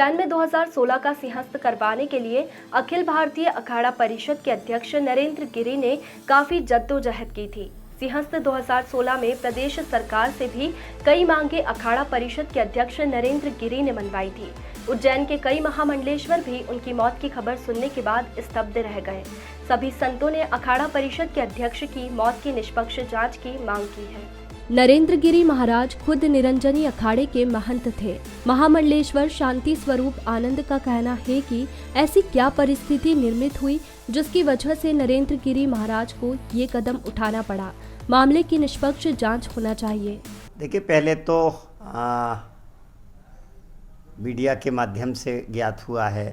उज्जैन में 2016 का सिंहस्थ करवाने के लिए अखिल भारतीय अखाड़ा परिषद के अध्यक्ष नरेंद्र गिरी ने काफी जद्दोजहद की थी। सिंहस्थ 2016 में प्रदेश सरकार से भी कई मांगे अखाड़ा परिषद के अध्यक्ष नरेंद्र गिरी ने मनवाई थी। उज्जैन के कई महामंडलेश्वर भी उनकी मौत की खबर सुनने के बाद स्तब्ध रह गए। सभी संतों ने अखाड़ा परिषद के अध्यक्ष की मौत की निष्पक्ष जांच की मांग की है। नरेंद्र गिरी महाराज खुद निरंजनी अखाड़े के महंत थे। महामंडलेश्वर शांति स्वरूप आनंद का कहना है कि ऐसी क्या परिस्थिति निर्मित हुई जिसकी वजह से नरेंद्र गिरी महाराज को ये कदम उठाना पड़ा। मामले की निष्पक्ष जांच होना चाहिए। देखिए, पहले तो मीडिया के माध्यम से ज्ञात हुआ है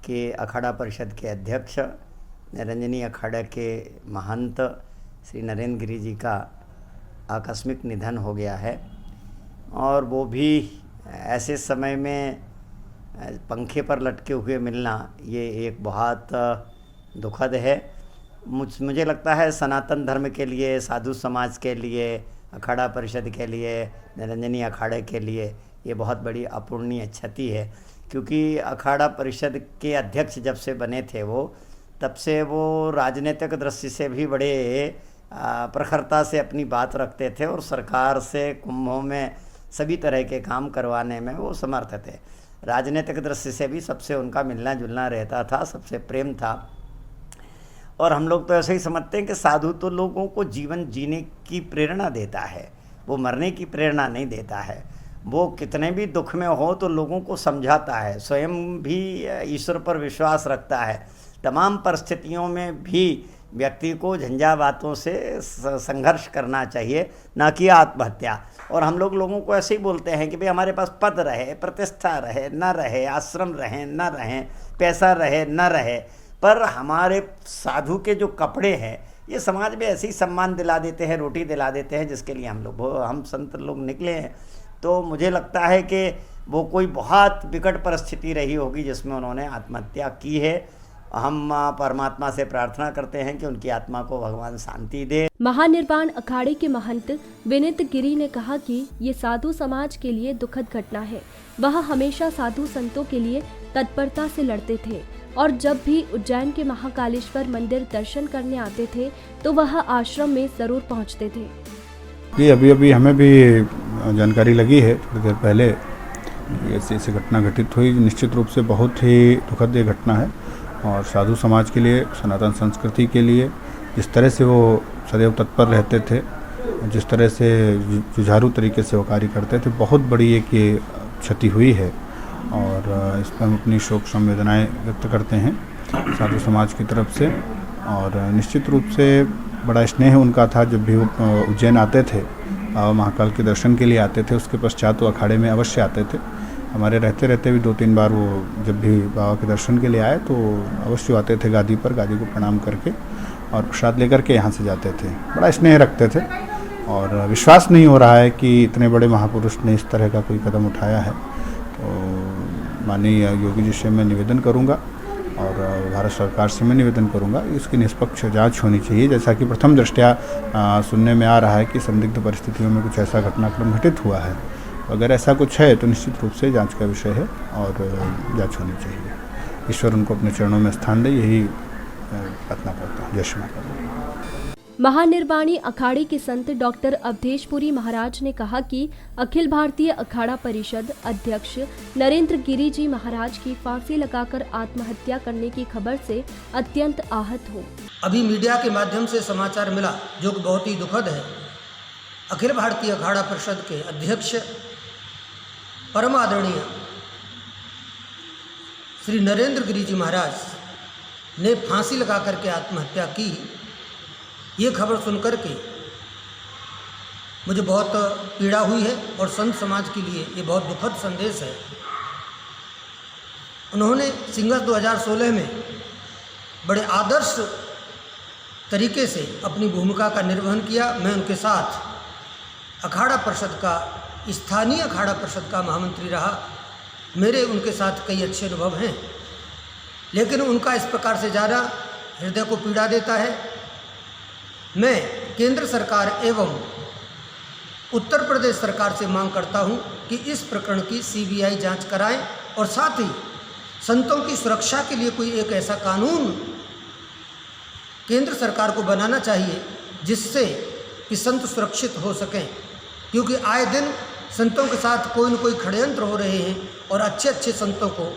कि अखाड़ा परिषद के अध्यक्ष निरंजनी अखाड़ा के महंत श्री नरेंद्र गिरी जी का आकस्मिक निधन हो गया है, और वो भी ऐसे समय में पंखे पर लटके हुए मिलना ये एक बहुत दुखद है। मुझे लगता है सनातन धर्म के लिए, साधु समाज के लिए, अखाड़ा परिषद के लिए, निरंजनी अखाड़े के लिए ये बहुत बड़ी अपूर्णीय क्षति है। क्योंकि अखाड़ा परिषद के अध्यक्ष जब से बने थे तब से वो राजनीतिक दृष्टि से भी बड़े प्रखरता से अपनी बात रखते थे और सरकार से कुंभों में सभी तरह के काम करवाने में वो समर्थ थे। राजनीतिक दृष्टि से भी सबसे उनका मिलना जुलना रहता था, सबसे प्रेम था। और हम लोग तो ऐसे ही समझते हैं कि साधु तो लोगों को जीवन जीने की प्रेरणा देता है, वो मरने की प्रेरणा नहीं देता है। वो कितने भी दुख में हो तो लोगों को समझाता है, स्वयं भी ईश्वर पर विश्वास रखता है। तमाम परिस्थितियों में भी व्यक्ति को झंझावातों से संघर्ष करना चाहिए, ना कि आत्महत्या। और हम लोगों को ऐसे ही बोलते हैं कि भाई हमारे पास पद रहे, प्रतिष्ठा रहे न रहे, आश्रम रहे न रहे, पैसा रहे न रहे, पर हमारे साधु के जो कपड़े हैं ये समाज में ऐसे ही सम्मान दिला देते हैं, रोटी दिला देते हैं, जिसके लिए हम संत लोग निकले हैं। तो मुझे लगता है कि वो कोई बहुत विकट परिस्थिति रही होगी जिसमें उन्होंने आत्महत्या की है। हम परमात्मा से प्रार्थना करते हैं कि उनकी आत्मा को भगवान शांति दे। महानिर्वाण अखाड़े के महंत विनीत गिरी ने कहा कि ये साधु समाज के लिए दुखद घटना है। वह हमेशा साधु संतों के लिए तत्परता से लड़ते थे और जब भी उज्जैन के महाकालेश्वर मंदिर दर्शन करने आते थे तो वह आश्रम में जरूर पहुंचते थे। जी, अभी हमें भी जानकारी लगी है थोड़ी देर पहले, ऐसी घटना घटित हुई। निश्चित रूप से बहुत ही दुखद ये घटना है और साधु समाज के लिए, सनातन संस्कृति के लिए जिस तरह से वो सदैव तत्पर रहते थे, जिस तरह से जुझारू तरीके से वो कार्य करते थे, बहुत बड़ी एक ये क्षति हुई है। और इस पर हम अपनी शोक संवेदनाएं व्यक्त करते हैं साधु समाज की तरफ से। और निश्चित रूप से बड़ा स्नेह उनका था। जब भी वो उज्जैन आते थे, बाबा महाकाल के दर्शन के लिए आते थे, उसके पश्चात वो अखाड़े में अवश्य आते थे। हमारे रहते रहते भी 2-3 बार वो जब भी बाबा के दर्शन के लिए आए तो अवश्य आते थे गादी पर, गादी को प्रणाम करके और प्रसाद लेकर के यहाँ से जाते थे। बड़ा स्नेह रखते थे और विश्वास नहीं हो रहा है कि इतने बड़े महापुरुष ने इस तरह का कोई कदम उठाया है। तो माननीय योगी जी से मैं निवेदन करूँगा और भारत सरकार से मैं निवेदन करूँगा, इसकी निष्पक्ष जांच होनी चाहिए। जैसा कि प्रथम दृष्टया सुनने में आ रहा है कि संदिग्ध परिस्थितियों में कुछ ऐसा घटनाक्रम घटित हुआ है। अगर ऐसा कुछ है तो निश्चित रूप से जांच का विषय है और जांच होनी चाहिए। ईश्वर उनको अपने चरणों में स्थान दे, यही प्रार्थना करता हूँ। जय श्री माता। महानिर्वाणी अखाड़े के संत डॉक्टर अवधेशपुरी महाराज ने कहा कि अखिल भारतीय अखाड़ा परिषद अध्यक्ष नरेंद्र गिरी जी महाराज की फांसी लगाकर आत्महत्या करने की खबर से अत्यंत आहत हो। अभी मीडिया के माध्यम से समाचार मिला जो कि बहुत ही दुखद है। अखिल भारतीय अखाड़ा परिषद के अध्यक्ष परम आदरणीय श्री नरेंद्र गिरी जी महाराज ने फांसी लगा करके आत्महत्या की, ये खबर सुनकर के मुझे बहुत पीड़ा हुई है और संत समाज के लिए ये बहुत दुखद संदेश है। उन्होंने सिंहस्थ 2016 में बड़े आदर्श तरीके से अपनी भूमिका का निर्वहन किया। मैं उनके साथ अखाड़ा परिषद का, स्थानीय अखाड़ा परिषद का महामंत्री रहा। मेरे उनके साथ कई अच्छे अनुभव हैं, लेकिन उनका इस प्रकार से जाना हृदय को पीड़ा देता है। मैं केंद्र सरकार एवं उत्तर प्रदेश सरकार से मांग करता हूं कि इस प्रकरण की सीबीआई जांच कराएं और साथ ही संतों की सुरक्षा के लिए कोई एक ऐसा कानून केंद्र सरकार को बनाना चाहिए जिससे कि संत सुरक्षित हो सकें, क्योंकि आए दिन संतों के साथ कोई न कोई षड्यंत्र हो रहे हैं और अच्छे अच्छे संतों को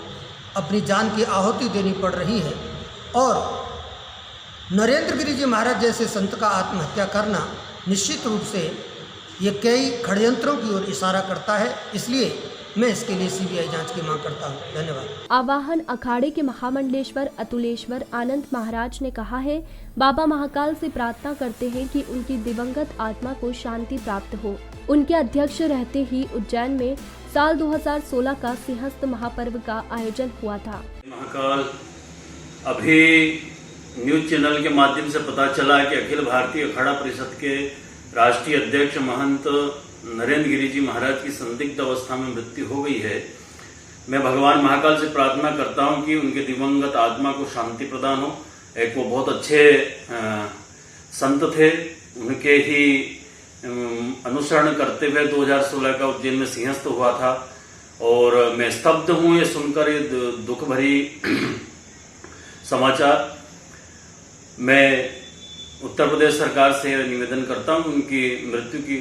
अपनी जान की आहुति देनी पड़ रही है। और नरेंद्र गिरि जी महाराज जैसे संत का आत्महत्या करना निश्चित रूप से ये कई षड्यंत्रों की ओर इशारा करता है, इसलिए मैं इसके लिए सीबीआई जांच की मांग करता हूँ। धन्यवाद। आवाहन अखाड़े के महामंडलेश्वर अतुलेश्वर आनंद महाराज ने कहा है, बाबा महाकाल से प्रार्थना करते हैं कि उनकी दिवंगत आत्मा को शांति प्राप्त हो। उनके अध्यक्ष रहते ही उज्जैन में साल 2016 का सिंहस्थ महापर्व का आयोजन हुआ था। महाकाल अभी न्यूज चैनल के माध्यम से पता चला कि अखिल भारतीय अखाड़ा परिषद के राष्ट्रीय अध्यक्ष महंत नरेंद्र गिरि जी महाराज की संदिग्ध अवस्था में मृत्यु हो गई है। मैं भगवान महाकाल से प्रार्थना करता हूं कि उनके दिवंगत आत्मा को शांति प्रदान हो। एक वो बहुत अच्छे संत थे, उनके ही अनुसरण करते हुए 2016 का उज्जैन में सिंहस्थ हुआ था और मैं स्तब्ध हूं ये सुनकर, ये दुख भरी समाचार। मैं उत्तर प्रदेश सरकार से निवेदन करता हूं उनकी मृत्यु की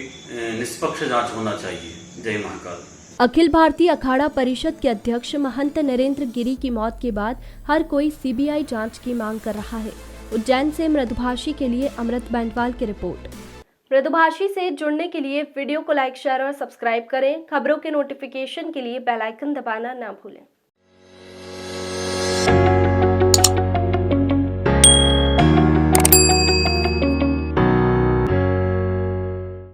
निष्पक्ष जांच होना चाहिए। जय महाकाल। अखिल भारतीय अखाड़ा परिषद के अध्यक्ष महंत नरेंद्र गिरि की मौत के बाद हर कोई सीबीआई जांच की मांग कर रहा है। उज्जैन से मृदुभाषी के लिए अमृत बैंडवाल की रिपोर्ट। मृदुभाषी से जुड़ने के लिए वीडियो को लाइक, शेयर और सब्सक्राइब करें। खबरों के नोटिफिकेशन के लिए बेल आइकन दबाना ना भूलें।